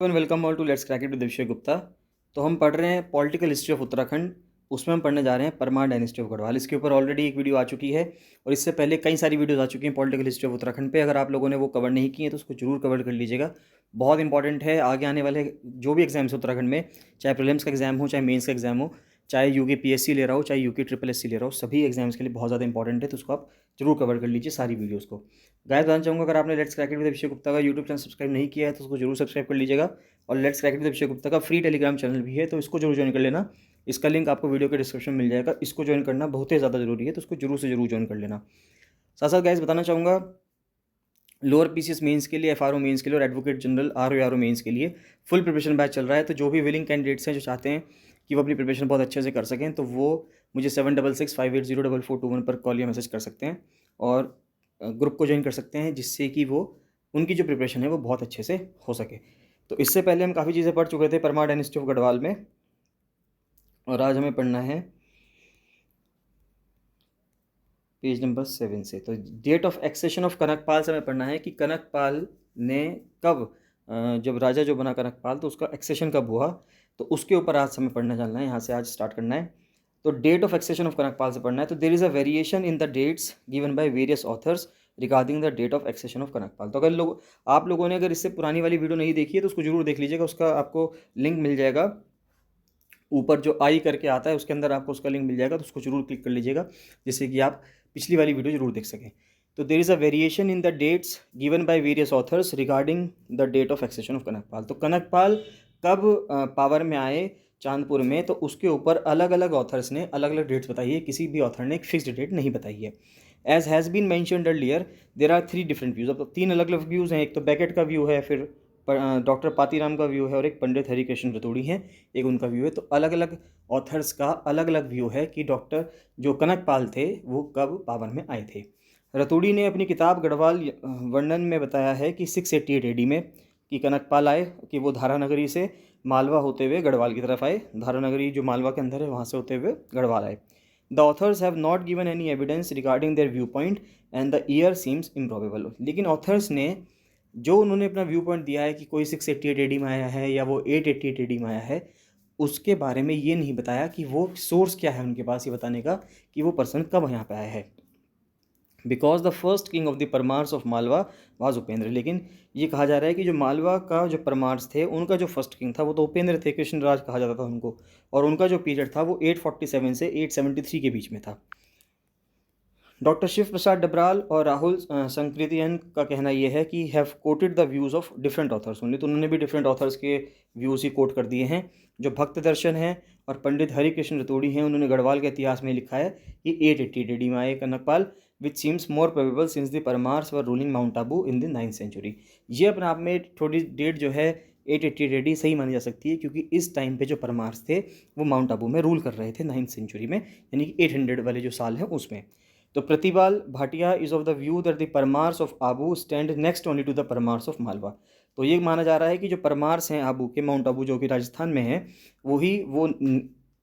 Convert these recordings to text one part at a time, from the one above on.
And welcome all to let's crack it with Abhishek Gupta. तो हम पढ़ रहे हैं पॉलिटिकल हिस्ट्री ऑफ उत्तराखंड। उसमें हम पढ़ने जा रहे हैं परमार डायनेस्टी ऑफ गढ़वाल। इसके ऊपर ऑलरेडी एक वीडियो आ चुकी है और इससे पहले कई सारी वीडियोस आ चुकी हैं पॉलिटिकल हिस्ट्री ऑफ उत्तराखंड पे। अगर आप लोगों ने वो कवर नहीं की है तो उसको जरूर कवर कर लीजिएगा। बहुत इंपॉर्टेंट है आगे आने वाले जो भी एग्जाम्स हैं उत्तराखंड में, चाहे प्रीलिम्स का एग्जाम हो, चाहे मेंस का एग्जाम हो, चाहे यूके पीएससी ले रहा हो, चाहे यूके ट्रिपल एससी ले रहा हो, सभी एग्जाम्स के लिए बहुत ज़्यादा इंपॉर्टेंट है। तो उसको आप जरूर कवर कर लीजिए सारी वीडियोज़ को। गाइस बताना चाहूँगा, अगर आपने let's crack it with Abhishek Gupta का यूट्यूब चैनल सब्सक्राइब नहीं किया है तो उसको जरूर सब्सक्राइब कर लीजिएगा। और let's crack it with Abhishek Gupta का फ्री टेलीग्राम चैनल भी है, तो इसको जरूर ज्वाइन कर लेना। इसका लिंक आपको वीडियो के डिस्क्रिप्शन में मिल जाएगा। इसको ज्वाइन करना बहुत ही ज़्यादा जरूरी है, तो उसको जरूर से जरूर ज्वाइन कर लेना। साथ साथ गाइस बताना चाहूँगा, लोअर पीसीएस मेंस के लिए, एफआरओ मेंस के लिए और एडवोकेट जनरल आरओ मेंस के लिए फुल प्रिपरेशन बैच चल रहा है। तो जो भी विलिंग कैंडिडेट्स हैं जो चाहते हैं कि वो अपनी प्रिपरेशन बहुत अच्छे से कर सकें, तो वो मुझे 7665804421 पर कॉल या मैसेज कर सकते हैं और ग्रुप को ज्वाइन कर सकते हैं, जिससे कि वो उनकी जो प्रिपरेशन है वो बहुत अच्छे से हो सके। तो इससे पहले हम काफ़ी चीज़ें पढ़ चुके थे परमार डायनेस्टी ऑफ गढ़वाल में, और आज हमें पढ़ना है पेज नंबर 7 से। तो date of accession of Kanakpal से हमें पढ़ना है कि कनकपाल ने कब, जब राजा जो बना कनकपाल, तो उसका एक्सेशन कब हुआ, तो उसके ऊपर आज हमें पढ़ना चलना है। यहाँ से आज स्टार्ट करना है। तो date of accession of Kanakpal से पढ़ना है। तो there is a variation in the dates given by various authors regarding the date of accession of Kanakpal. तो अगर आप लोगों ने अगर इससे पुरानी वाली वीडियो नहीं देखी है तो उसको जरूर देख लीजिएगा। उसका आपको लिंक मिल जाएगा ऊपर, जो आई करके आता है उसके अंदर आपको उसका लिंक मिल जाएगा, तो उसको जरूर क्लिक कर लीजिएगा, जिससे कि आप पिछली वाली वीडियो जरूर देख सकें। तो there is a variation in the dates given by various authors regarding the date of accession of Kanakpal. तो कनकपाल कब पावर में आए चांदपुर में, तो उसके ऊपर अलग अलग ऑथर्स ने अलग अलग डेट्स बताई है। किसी भी ऑथर ने एक फिक्स्ड डेट नहीं बताई है। As has been mentioned earlier, there are 3 different views. अब 3 अलग अलग व्यूज़ हैं। एक तो बैकेट का व्यू है, फिर डॉक्टर पातीराम का व्यू है, और एक पंडित हरिकृष्ण रतूड़ी हैं, एक उनका व्यू है। तो अलग अलग ऑथर्स का अलग अलग व्यू है कि डॉक्टर जो कनकपाल थे वो कब पावर में आए थे। रतूड़ी ने अपनी किताब गढ़वाल वर्णन में बताया है कि 688 एडी में कि कनकपाल आए, कि वो धारानगरी से मालवा होते हुए गढ़वाल की तरफ आए। धारानगरी जो मालवा के अंदर है वहाँ से होते हुए गढ़वाल आए। The author's have not given any evidence regarding their view point and the year seems improbable. लेकिन ऑथर्स ने जो उन्होंने अपना व्यू पॉइंट दिया है कि कोई 688 एडी में आया है या वो 888 एडी में आया है, उसके बारे में ये नहीं बताया कि वो सोर्स क्या है उनके पास ये बताने का कि वो पर्सन कब यहाँ पे आया है। Because the first king of the Paramaras of Malwa was Upendra. लेकिन ये कहा जा रहा है कि जो मालवा का जो परमार्स थे उनका जो फर्स्ट किंग था वो तो उपेंद्र थे, कृष्णराज कहा जाता था उनको, और उनका जो पीरियड था वो 847 से 873 के बीच में था। डॉक्टर शिव प्रसाद डबराल और राहुल संकृतियन का कहना यह है कि have coated the views of different authors only. तो उन्होंने भी डिफरेंट ऑथर्स के व्यूज़ ही कोट कर दिए हैं। जो भक्त दर्शन है और पंडित हरिकृष्ण रतूड़ी हैं, उन्होंने गढ़वाल के इतिहास में लिखा है कि 880 एडी में आए Kanakpal, which seems more probable since the Paramaras were ruling Mount Abu in the 9th century. ये अपने आप में थोड़ी डेट जो है 880 एडी सही मानी जा सकती है, क्योंकि इस टाइम पे जो परमार्स थे वो माउंट आबू में रूल कर रहे थे 9th सेंचुरी में, यानी कि 800 वाले जो साल हैं उसमें। तो Pratipal Bhatia is of the view that the Paramaras of Abu stand next only to the Paramaras of Malwa. तो ये माना जा रहा है कि जो परमार्स हैं आबू के, माउंट आबू जो कि राजस्थान में है, वही वो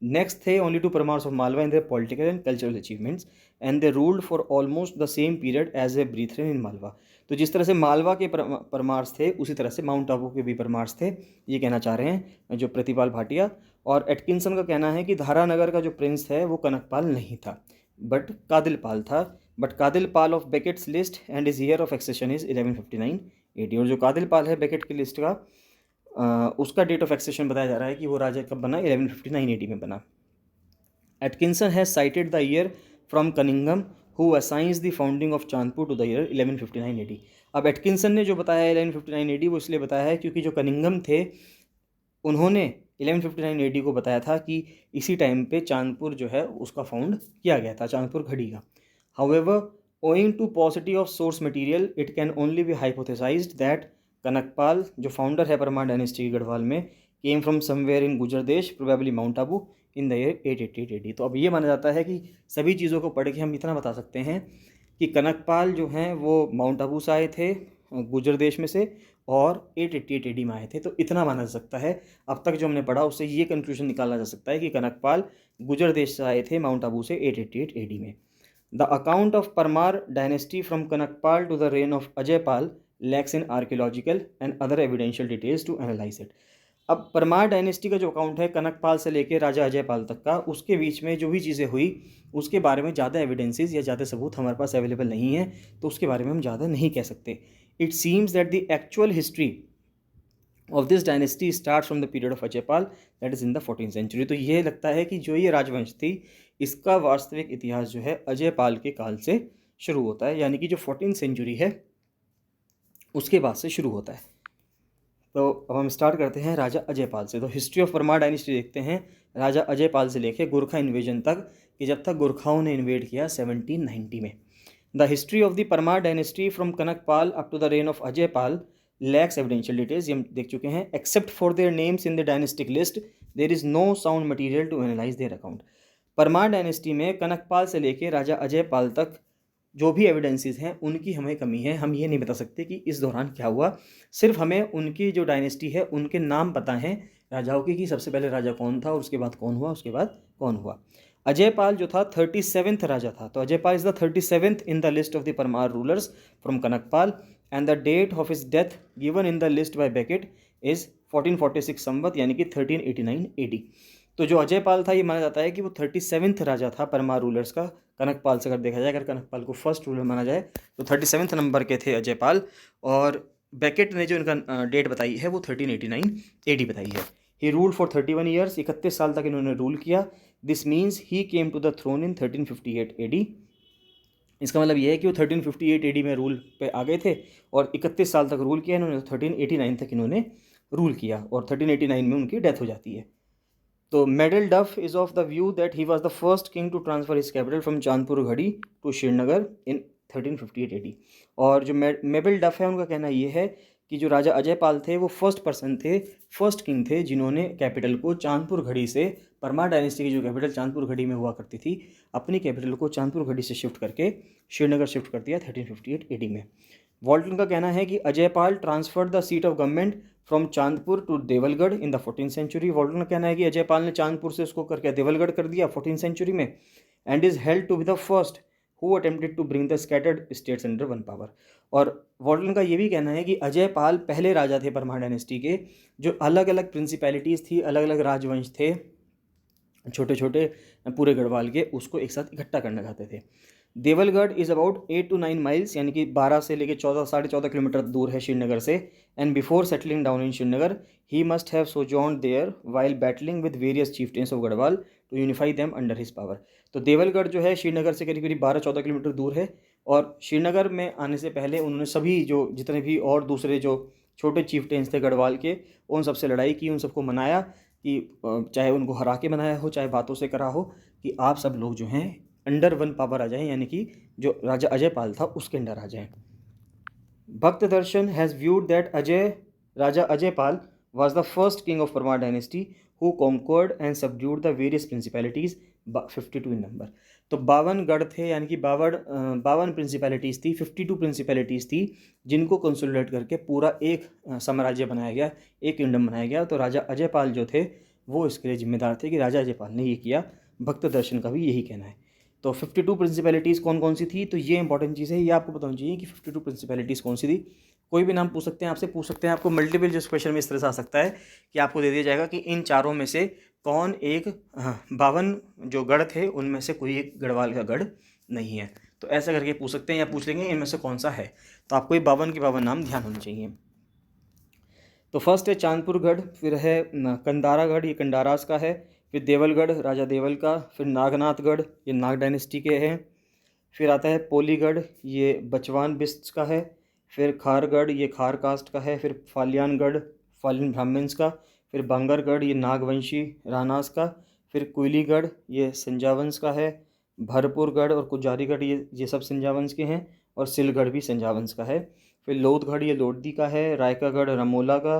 नेक्स्ट थे only to Paramaras of Malwa in their political and cultural achievements, and they ruled for almost the same period as a brethren in Malwa. तो जिस तरह से मालवा के परमार्स थे उसी तरह से माउंट आबू के भी परमार्स थे, ये कहना चाह रहे हैं जो प्रतिपाल भाटिया। और एटकिंसन का कहना है कि धारानगर का जो प्रिंस है वो कनकपाल नहीं था बट कादिलपाल था। But Kadilpal of Beckett's list and his year of accession is 1159 AD. और जो कादिलपाल है बेकेट की लिस्ट का, उसका डेट ऑफ एक्सेशन बताया जा रहा है कि वो राजा कब बना, 1159 एडी में बना। Atkinson has cited the year from Cunningham who assigns the founding of Chandpur to the year 1159 AD. अब एटकिंसन ने जो बताया 1159 एडी वो इसलिए बताया है क्योंकि जो कनिंगम थे उन्होंने 1159 एडी को बताया था कि इसी टाइम पे चांदपुर जो है उसका फाउंड किया गया था, चांदपुर घड़ी का। However, owing to paucity of source material, it can only be hypothesised that Kanakpal जो फाउंडर है परमार डायनेस्टी के गढ़वाल में, came from somewhere in Gujar Desh, probably Mount Abu, in the year 888 AD. तो अब ये माना जाता है कि सभी चीज़ों को पढ़ के हम इतना बता सकते हैं कि कनकपाल जो हैं वो माउंट आबू से आए थे, गुजर देश में से, और 888 एडी में आए थे। तो इतना माना जा सकता है, अब तक जो हमने पढ़ा उससे ये कंक्लूजन निकाला जा सकता है कि कनकपाल गुजर देश से आए थे माउंट आबू से 888 एडी में। The account of Parmar dynasty from Kanakpal to the reign of Ajaypal lacks in archaeological and other evidential details to analyze it। अब परमार डायनेस्टी का जो अकाउंट है कनकपाल से लेकर राजा अजयपाल तक का, उसके बीच में जो भी चीज़ें हुई उसके बारे में ज़्यादा एविडेंसेस या ज़्यादा सबूत हमारे पास अवेलेबल नहीं है, तो उसके बारे में हम ज़्यादा नहीं कह सकते। It seems that the actual history of this dynasty start from the period of Ajaypal, that is in the 14th century. तो ये लगता है कि जो ये राजवंश थी इसका वास्तविक इतिहास जो है अजयपाल के काल से शुरू होता है, यानी कि जो 14th सेंचुरी है उसके बाद से शुरू होता है। तो अब हम स्टार्ट करते हैं राजा अजयपाल से। तो हिस्ट्री ऑफ परमार डायनेस्टी देखते हैं राजा अजयपाल से लेके गोरखा इन्वेजन तक, कि जब तक गोरखाओं ने इन्वेड किया 1790 में। The history of the Parmar dynasty from Kanakpal up to the reign of Ajaypal lacks evidential details, ये हम देख चुके हैं। Except for their names in the dynastic list there is no sound material to analyse their account. Parmar dynasty में कनकपाल से लेके राजा अजयपाल तक जो भी एविडेंसेस हैं उनकी हमें कमी है। हम ये नहीं बता सकते कि इस दौरान क्या हुआ, सिर्फ हमें उनकी जो डायनेस्टी है उनके नाम पता हैं राजाओं की, कि सबसे पहले राजा कौन था और उसके बाद कौन हुआ, उसके बाद कौन हुआ। अजयपाल जो था 37th राजा था, तो Ajaypal is the 37th in the list of the Parmar rulers from Kanakpal, and the date of his death given in the list by Beckett is 1446 samvat, यानी कि 1389 AD। तो जो अजयपाल था ये माना जाता है कि वो 37th राजा था परमार रूलर्स का, कनकपाल से अगर देखा जाए, अगर कनकपाल को फर्स्ट रूलर माना जाए तो 37वें नंबर के थे अजयपाल, और बेकेट ने जो इनका डेट बताई है वो 1389 AD बताई है। ही रूल्ड फॉर 31 ईयर्स, 31 साल तक इन्होंने रूल किया। This means he came to the throne in 1358 AD। इसका मतलब ये है कि वो 1358 AD में रूल पे आ गए थे और 31 साल तक रूल किया इन्होंने, 1389 तक इन्होंने रूल किया और 1389 में उनकी डेथ हो जाती है। तो Medal Duff is of the view that he was the first king to transfer his capital from Chandpur Garhi to Srinagar in 1358 AD। और जो मेबल डफ है उनका कहना ये है कि जो राजा अजयपाल थे वो फर्स्ट पर्सन थे, फर्स्ट किंग थे जिन्होंने कैपिटल को चांदपुर घड़ी से, परमार डायनेस्टी की जो कैपिटल चांदपुर घड़ी में हुआ करती थी, अपनी कैपिटल को चांदपुर घड़ी से शिफ्ट करके श्रीनगर शिफ्ट कर दिया 1358 AD में। वॉल्टन का कहना है कि Ajaypal transferred the seat of government from Chandpur to Devalgarh in the 14th century. Walton का कहना है कि अजयपाल ने चांदपुर से उसको करके देवलगढ़ कर दिया 14th सेंचुरी में, and is held to be the first who attempted to bring the scattered states under one power. और वॉल्टन का ये भी कहना है कि अजयपाल पहले राजा थे परमार डायनेस्टी के जो अलग अलग प्रिंसिपैलिटीज़ थी, अलग अलग राजवंश थे, छोटे छोटे पूरे गढ़वाल के, उसको एक साथ इकट्ठा करना चाहते थे। Devalgarh is about 8 to 9 miles, यानी कि 12 से लेकर 14 किलोमीटर दूर है श्रीनगर से। And before settling down in Srinagar he must have sojourned there while battling with various chieftains of Garhwal to unify them under his power. तो देवलगढ़ जो है श्रीनगर से करीब करीब 12-14 किलोमीटर दूर है, और श्रीनगर में आने से पहले उन्होंने सभी जो जितने भी और दूसरे जो छोटे चीफ्टेन्स थे गढ़वाल के, उन सबसे लड़ाई की, उन सबको मनाया कि चाहे उनको हरा के मनाया हो चाहे बातों से करा हो, कि आप सब लोग जो हैं अंडर वन पावर आ जाएं, यानी कि जो राजा अजयपाल था उसके अंडर आ जाएं। Bhakt Darshan has viewed that Raja Ajaypal was the first king of Parmar dynasty who conquered and subdued the various principalities, 52 in number। तो 52 गढ़ थे, यानी कि 52 प्रिंसिपैलिटीज़ थी, 52 प्रिंसिपैलिटीज़ थी जिनको कंसोलिडेट करके पूरा एक साम्राज्य बनाया गया, एक किंगडम बनाया गया। तो राजा अजयपाल जो थे वो इसके लिए जिम्मेदार थे कि राजा अजयपाल ने ये किया। भक्त दर्शन का भी यही कहना है। तो 52 प्रिंसिपैलिटीज़ कौन कौन सी थी, तो ये इंपॉर्टेंट चीज़ है, ये आपको बताना चाहिए कि 52 प्रिंसिपैलिटीज़ कौन सी थी। कोई भी नाम पूछ सकते हैं आपसे, पूछ सकते हैं आपको मल्टीपल जो क्वेश्चन में इस तरह से आ सकता है कि आपको दे दिया जाएगा कि इन चारों में से कौन एक 52 जो गढ़ थे उनमें से कोई एक गढ़वाल का गढ़ नहीं है, तो ऐसा करके पूछ सकते हैं, या पूछ लेंगे इनमें से कौन सा है। तो आपको ये 52 के 52 नाम ध्यान होने चाहिए। तो फर्स्ट है चांदपुर गढ़, फिर है कंदारा गढ़, ये कंडारास का है, फिर देवलगढ़ राजा देवल का, फिर नागनाथगढ़ ये नाग डायनेस्टी के हैं, फिर आता है पोलीगढ़ ये बचवान बिस्ट का है, फिर खारगढ़ ये खार कास्ट का है, फिर फालियानगढ़ फालियन ब्राह्मण्स का, फिर बांगरगढ़ ये नागवंशी रानास का, फिर कोयलीगढ़ ये संजावंश का है, भरपुरगढ़ और कुजारीगढ़ ये सब संजावंश के हैं, और सिलगढ़ भी संजावंश का है। फिर लोधगढ़ ये लोधी का है, रायकागढ़ रमोला का,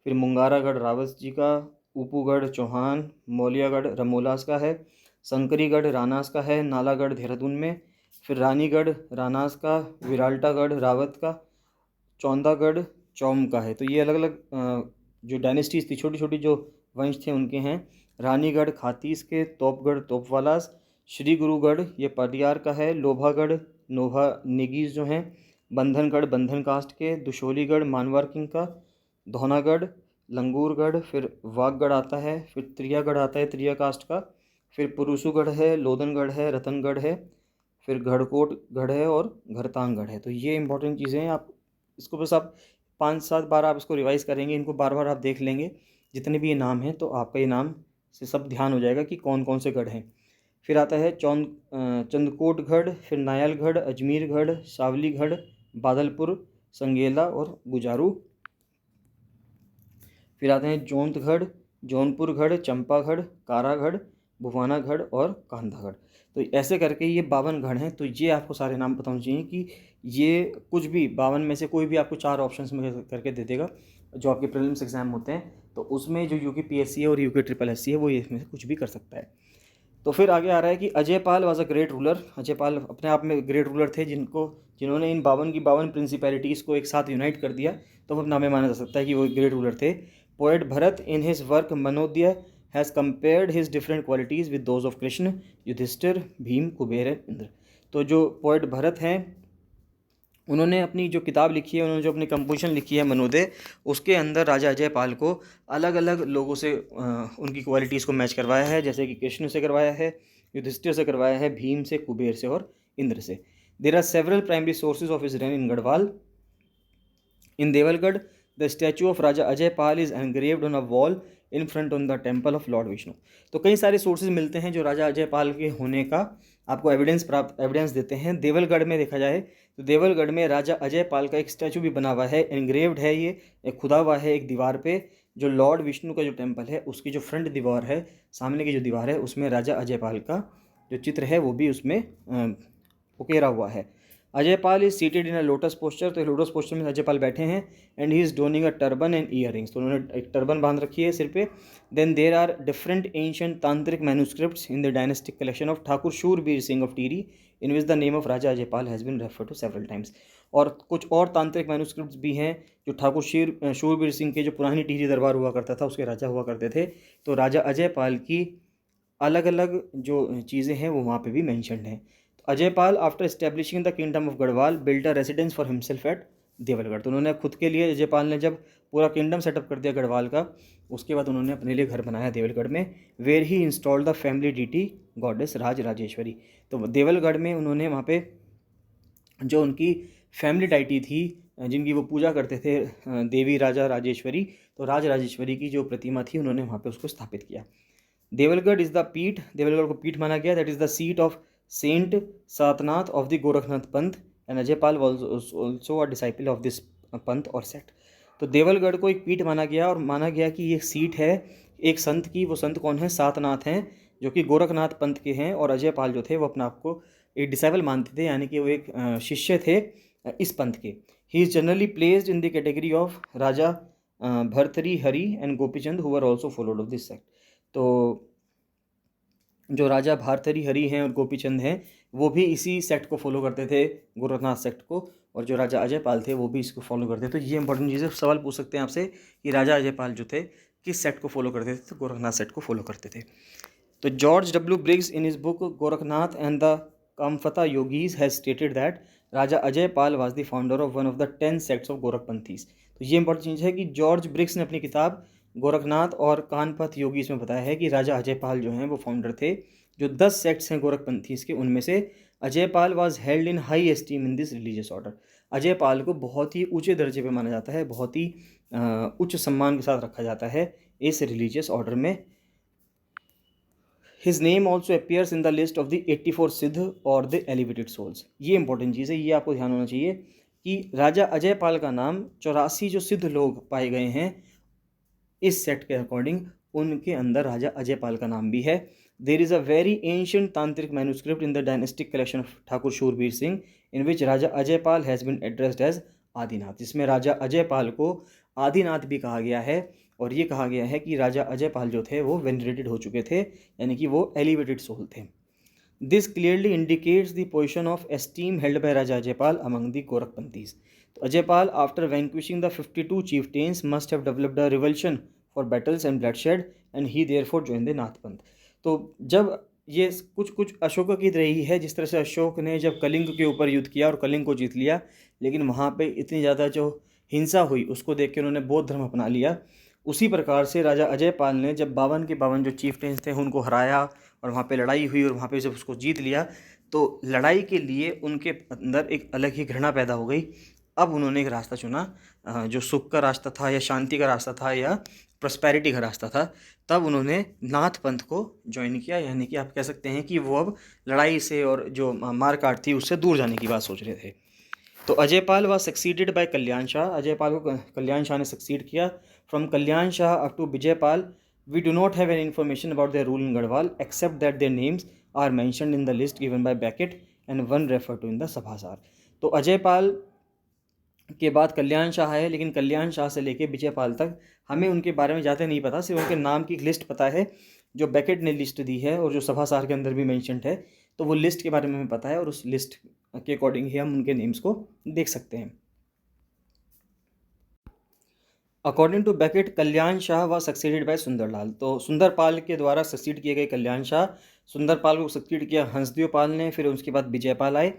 फिर मुंगारागढ़ रावत जी का, ऊपूगढ़ चौहान, मौलियागढ़ रमोलास का है, संकरीगढ़ रानास का है नालागढ़ देहरादून में, फिर रानीगढ़ रानास का, विराल्टागढ़ रावत का, चौंदागढ़ चौम का है। तो ये अलग अलग जो डायनेस्टीज थी, छोटी छोटी जो वंश थे उनके हैं। रानीगढ़ खातीस के, तोपगढ़ तोपवालास, श्री गुरुगढ़ ये पडियार का है, लोभागढ़ नोभा निगीज जो हैं, बंधनगढ़ बंधन कास्ट के, दुशोलीगढ़ मानवार किंग का, धौनागढ़, लंगूरगढ़, फिर वाघगढ़ आता है, फिर त्रियागढ़ आता है त्रिया कास्ट का, फिर पुरुषुगढ़ है, लोधनगढ़ है, रतनगढ़ है, फिर गढ़कोट गढ़ है और घरतांगगढ़ है। तो ये इंपॉर्टेंट चीज़ें हैं। आप इसको बस आप 5-7 बार आप इसको रिवाइज़ करेंगे, इनको बार बार आप देख लेंगे जितने भी ये नाम हैं, तो आपका ये नाम से सब ध्यान हो जाएगा कि कौन कौन से गढ़ हैं। फिर आता है चंदकोटगढ़, फिर नायलगढ़, अजमीरगढ़, सावलीगढ़, बादलपुर, संगेला और गुजारू। फिर आते हैं जोंतगढ़, जौनपुरगढ़, चंपागढ़, कारागढ़, भुवानागढ़ और कांधागढ़। तो ऐसे करके ये 52 गढ़ हैं। तो ये आपको सारे नाम पता होने चाहिए कि ये कुछ भी 52 में से कोई भी आपको 4 ऑप्शंस में करके दे देगा जो आपके प्रीलिम्स एग्जाम होते हैं। तो उसमें जो यूके पीएससी है और यूके ट्रिपल एससी है वो इसमें से कुछ भी कर सकता है। तो फिर आगे आ रहा है कि Ajaypal was a great ruler. Ajaypal अपने आप में ग्रेट रूलर थे जिन्होंने इन 52 की 52 प्रिंसिपैलिटीज़ को एक साथ यूनाइट कर दिया। तो अब नामे माना जा सकता है कि वो ग्रेट रूलर थे। Poet Bharat in his work Manodaya has compared his different qualities with those of Krishna, Yudhishthir, Bhim, Kuber and Indra. तो जो पोएट भरत हैं उन्होंने अपनी जो किताब लिखी है, उन्होंने जो अपनी कंपोजिशन लिखी है मनोदय, उसके अंदर राजा अजयपाल को अलग अलग लोगों से उनकी क्वालिटीज़ को मैच करवाया है। जैसे कि कृष्ण से करवाया है, युधिष्ठिर से करवाया है, भीम से, कुबेर से और इंद्र से। There are several primary sources of his reign in Garhwal. In Devalgarh the statue of Raja Ajaypal is engraved on a wall in front on the temple of lord Vishnu. तो कई सारे सोर्सेज मिलते हैं जो राजा अजयपाल के होने का आपको एविडेंस देते हैं। देवलगढ़ में देखा जाए तो देवलगढ़ में राजा अजयपाल का एक स्टैचू भी बना हुआ है, एनग्रेव्ड है, ये एक खुदा हुआ है एक दीवार पे, जो लॉर्ड विष्णु का जो टेम्पल है उसकी जो फ्रंट दीवार है, सामने की जो दीवार है, उसमें राजा अजयपाल का जो चित्र है वो भी उसमें उकेरा हुआ है। Ajaypal is seated in a lotus posture. तो लोटस पोस्चर में अजयपाल बैठे हैं। And he is donning a turban and earrings. तो उन्होंने एक टर्बन बांध रखी है सिर पे। Then there are different ancient tantric manuscripts in the dynastic collection of Thakur Shurbir Singh of Tehri in which the name of Raja Ajaypal has been referred to several times. और कुछ और तांत्रिक मैन्यूस्क्रिप्ट्स भी हैं जो ठाकुर शूरबीर सिंह के जो पुरानी टिहरी दरबार हुआ करता था उसके राजा हुआ करते थे। तो राजा अजयपाल की अलग अलग जो चीज़ें हैं वो वहाँ पे भी मैंशनड हैं। तो Ajaypal after establishing the kingdom of Garhwal built a residence for himself at Devalgarh. तो उन्होंने खुद के लिए, अजयपाल ने जब पूरा किंगडम सेटअप कर दिया गढ़वाल का, उसके बाद उन्होंने अपने लिए घर बनाया देवलगढ़ में। Where he installed the family deity goddess Raj Rajeshwari. तो देवलगढ़ में उन्होंने वहाँ पे जो उनकी फैमिली डाइटी थी जिनकी वो पूजा करते थे देवी राजा राजेश्वरी, तो राज राजेश्वरी की जो प्रतिमा थी उन्होंने वहाँ पे उसको स्थापित किया। देवलगढ़ इज़ द पीठ, देवलगढ़ को पीठ माना गया। That is the seat of saint Satnath of the Gorakhnath panth and Ajaypal was also a disciple of this panth और सेक्ट। तो देवलगढ़ को एक पीठ माना गया और माना गया कि ये सीट है एक संत की। वो संत कौन है? सातनाथ हैं, जो कि गोरखनाथ पंथ के हैं। और अजयपाल जो थे वो अपने आप को एक डिसाइपल मानते थे, यानी कि वो एक शिष्य थे इस पंथ के। He is generally placed in the category of Raja Bhartari Hari and Gopichand who are also followed of this sect. तो जो राजा भारतरी हरि हैं और गोपीचंद हैं वो भी इसी सेक्ट को फॉलो करते थे, गोरखनाथ सेक्ट को। और जो राजा अजयपाल थे वो भी इसको फॉलो करते थे। तो ये इंपॉर्टेंट चीज़ें सवाल पूछ सकते हैं आपसे कि राजा अजयपाल जो थे किस सेक्ट को फॉलो करते थे? तो गोरखनाथ सेक्ट को फॉलो करते थे। तो George W Briggs in his book Gorakhnath and the Kanphata yogis has stated that Raja Ajaypal was the founder of one of the 10 sects of Gorakhpanthis. तो ये इंपॉर्टेंट चीज़ है कि जॉर्ज ब्रिग्स ने अपनी किताब गोरखनाथ और कानपथ योगीज में बताया है कि राजा अजयपाल जो हैं वो फाउंडर थे। जो 10 सेक्ट्स हैं गोरखपंथीज के, उनमें से Ajaypal was held in high esteem in this religious order. Ajaypal को बहुत ही ऊंचे दर्जे पे माना जाता है, बहुत ही उच्च सम्मान के साथ रखा जाता है इस रिलीजियस ऑर्डर में। His name also appears in the list of the 84 सिद्ध और द एलिवेटेड सोल्स। ये इंपॉर्टेंट चीज़ है, ये आपको ध्यान होना चाहिए कि राजा अजयपाल का नाम 84 जो सिद्ध लोग पाए गए हैं इस सेट के अकॉर्डिंग, उनके अंदर राजा अजयपाल का नाम भी है। There is a very ancient tantric manuscript in the dynastic collection of Thakur Shurbir Singh in which Raja Ajaypal has been addressed as Adinath, जिसमें राजा अजयपाल को आदिनाथ भी कहा गया है। और ये कहा गया है कि राजा अजयपाल जो थे वो वेनरेटेड हो चुके थे, यानी कि वो एलिवेटेड सोल थे। This clearly indicates the position of esteem held by Raja Ajaypal among the Gorakhpanthis. तो Ajaypal after vanquishing the 52 chieftains must have developed a revulsion for battles and bloodshed and he therefore join the Nath panth. तो जब ये कुछ कुछ अशोक की रही है, जिस तरह से अशोक ने जब कलिंग के ऊपर युद्ध किया और कलिंग को जीत लिया, लेकिन वहाँ पे इतनी ज़्यादा जो हिंसा हुई उसको देख के उन्होंने बौद्ध धर्म अपना लिया। उसी प्रकार से राजा अजयपाल ने जब 52 के 52 जो चीफ्टेन्स थे उनको हराया और वहाँ पे लड़ाई हुई और वहाँ पे जब उसको जीत लिया, तो लड़ाई के लिए उनके अंदर एक अलग ही घृणा पैदा हो गई। अब उन्होंने एक रास्ता चुना, जो सुख का रास्ता था या शांति का रास्ता था या प्रॉस्पेरिटी का रास्ता था। तब उन्होंने नाथ पंथ को ज्वाइन किया, यानी कि आप कह सकते हैं कि वो अब लड़ाई से और जो मार काट थी उससे दूर जाने की बात सोच रहे थे। तो Ajaypal was succeeded by Kalyan Shah, Ajaypal को कल्याण शाह ने सक्सीड किया। From Kalyan Shah up to Vijaypal we do not have any information about their rule in Garhwal except that their names are mentioned in the list given by Beckett and one refer to in the Sabhasar. तो अजयपाल के बाद कल्याण शाह है, लेकिन कल्याण शाह से लेके विजयपाल तक हमें उनके बारे में ज़्यादा नहीं पता, सिर्फ उनके नाम की एक लिस्ट पता है जो बैकेट ने लिस्ट दी है और जो सभासार के अंदर भी मेंशन्ड है। तो वो लिस्ट के बारे में हमें पता है और उस लिस्ट के अकॉर्डिंग ही हम उनके नेम्स को देख सकते हैं। अकॉर्डिंग टू बैकेट कल्याण शाह व सक्सीडेड बाय सुंदरलाल। तो सुंदरपाल के द्वारा सक्सीड किए गए कल्याण शाह, सुंदरपाल को सक्सीड किया हंसदेव पाल ने, फिर उसके बाद विजयपाल आए।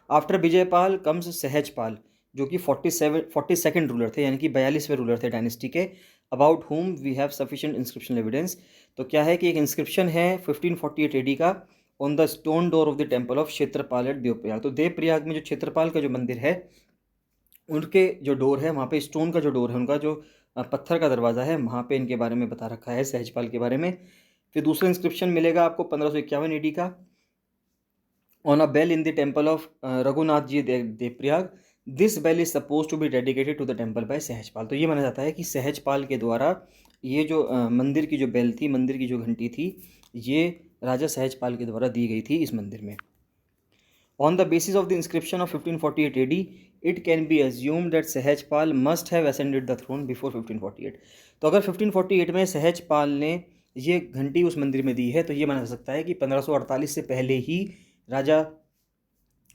आफ्टर विजयपाल कम्स सहजपाल, जो कि 42nd रूलर थे, यानी कि 42वें रूलर थे डायनेस्टी के, about whom we have sufficient inscription evidence. तो क्या है कि एक इंस्क्रिप्शन है 1548 AD का on the stone door of the temple of Kshetrapal at Devprayag. तो देवप्रयाग में जो क्षेत्रपाल का जो मंदिर है उनके जो डोर है वहाँ पे स्टोन का जो डोर है उनका जो पत्थर का दरवाज़ा है, वहाँ पे इनके बारे में बता रखा है सहजपाल के बारे में। फिर दूसरा इंस्क्रिप्शन मिलेगा आपको 1551 AD का on a bell in the temple of Raghunath ji Devprayag. This bell is suppose to be dedicated to the temple by Sahajpal. तो ये माना जाता है कि सहजपाल के द्वारा ये जो मंदिर की जो बेल थी, मंदिर की जो घंटी थी, ये राजा सहजपाल के द्वारा दी गई थी इस मंदिर में। On the basis of the inscription of 1548 AD, it can be assumed that Sahajpal must have ascended the throne before 1548। तो अगर 1548 में सहजपाल ने ये घंटी उस मंदिर में दी है तो ये माना जा सकता है कि 1548 से पहले ही राजा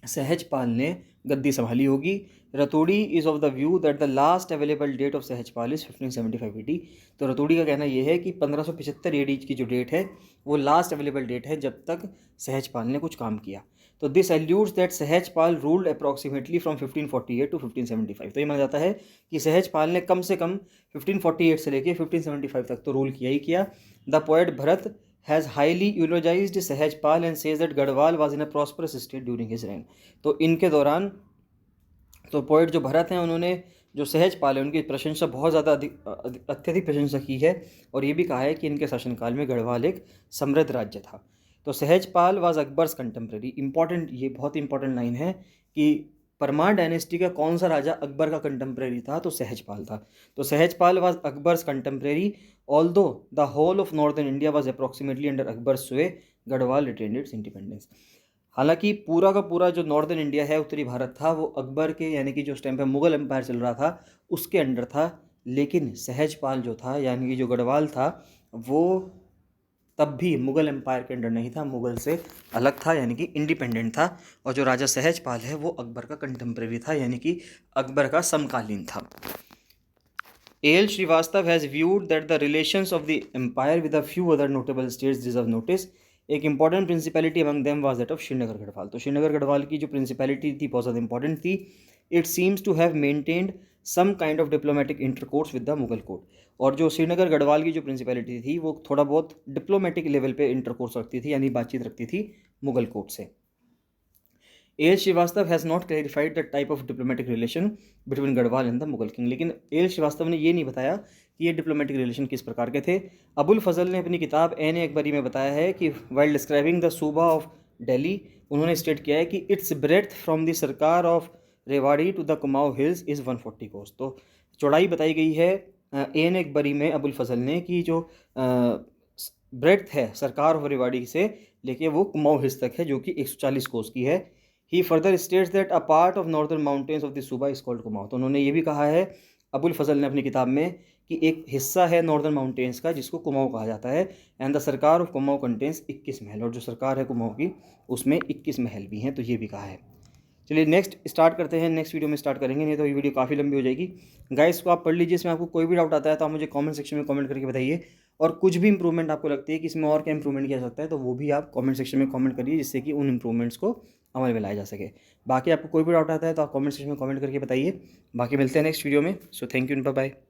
सहजपाल ने गद्दी संभाली होगी। Ratori is of the view that the last available date of Sahajpal is 1575 AD। तो रतोड़ी का कहना यह है कि 1575 AD की जो डेट है वो लास्ट अवेलेबल डेट है जब तक सहजपाल ने कुछ काम किया। तो this alludes that Sahajpal ruled approximately from 1548 to 1575। तो ये माना जाता है कि सहजपाल ने कम से कम 1548 से लेकर 1575 तक तो रूल किया ही किया। The poet Bharat has highly eulogized Sahajpal and says that Garhwal was in a prosperous state during his reign। तो इनके दौरान तो पोइट जो भरत हैं उन्होंने जो सहजपाल है उनकी प्रशंसा बहुत ज़्यादा अत्यधिक प्रशंसा की है और ये भी कहा है कि इनके शासनकाल में गढ़वाल एक समृद्ध राज्य था। तो Sahajpal was Akbar's contemporary. Important, ये बहुत इंपॉर्टेंट लाइन है कि परमार डायनेस्टी का कौन सा राजा अकबर का कंटेम्प्रेरी था, तो सहजपाल था। तो Sahajpal was Akbar's contemporary although the whole of northern India was approximately under Akbar sway, Garhwal retained it's independence. हालांकि पूरा का पूरा जो नॉर्दर्न इंडिया है, उत्तरी भारत था, वो अकबर के यानी कि जो उस टाइम पे मुगल एम्पायर चल रहा था उसके अंडर था। लेकिन सहजपाल जो था यानी कि जो गढ़वाल था वो तब भी मुगल एम्पायर के अंडर नहीं था, मुगल से अलग था यानी कि इंडिपेंडेंट था। और जो राजा सहजपाल है वो अकबर का कंटेम्प्रेरी था यानी कि अकबर का समकालीन था। L Srivastava has viewed that the relations of the empire with a few other notable states deserve notice. एक important principality among them was that of Srinagar Garhwal. तो श्रीनगर गढ़वाल की जो प्रिंसिपैलिटी थी बहुत ज़्यादा इंपॉर्टेंट थी। It seems to have maintained some kind of diplomatic intercourse with the Mughal court. और जो श्रीनगर गढ़वाल की जो प्रिंसिपैलिटी थी वो थोड़ा बहुत डिप्लोमेटिक लेवल पे इंटरकोर्स रखती थी यानी बातचीत रखती थी मुगल कोर्ट से। L Srivastava has not clarified the type of diplomatic relation between Garhwal and the Mughal king. लेकिन एल श्रीवास्तव ने ये नहीं बताया कि ये डिप्लोमेटिक रिलेशन किस प्रकार के थे। अबुल फजल ने अपनी किताब एन अकबरी में बताया है कि while describing the suba of Delhi उन्होंने स्टेट किया है कि its breadth from the sarkar of Rewari to the Kumaon hills is 140 kos. तो चौड़ाई बताई गई है एन अकबरी में अबुल फजल ने कि जो ब्रेथ है सरकार ऑफ रेवाड़ी से लेके वो कुमाऊं हिल्स तक है जो कि 140 कोस की है। He further states that a part of northern mountains of the suba is called Kumaon. तो उन्होंने ये भी कहा है अबुल फजल ने अपनी किताब में कि एक हिस्सा है नॉर्दर्न माउंटेन्स का जिसको कुमाऊं कहा जाता है। And the sarkar of Kumaon contains 21 महल, और जो सरकार है कुमाऊं की उसमें 21 महल भी हैं, तो ये भी कहा है। चलिए नेक्स्ट स्टार्ट करते हैं, नेक्स्ट वीडियो में स्टार्ट करेंगे, नहीं तो ये वीडियो काफ़ी लंबी हो जाएगी। गाइस को आप पढ़ लीजिए, इसमें आपको कोई भी डाउट आता है तो आप मुझे कमेंट सेक्शन में कमेंट करके बताइए। और कुछ भी इंप्रूवमेंट आपको लगती है कि इसमें और क्या इंप्रूवमेंट किया जा सकता है, तो वो भी आप कमेंट सेक्शन में कमेंट करिए, जिससे कि उन इंप्रूवमेंट्स को अमल में लाया जा सके। बाकी आपको कोई भी डाउट आता है तो आप कमेंट सेक्शन में कमेंट करके बताइए। बाकी मिलते हैं नेक्स्ट वीडियो में। So thank you and bye bye.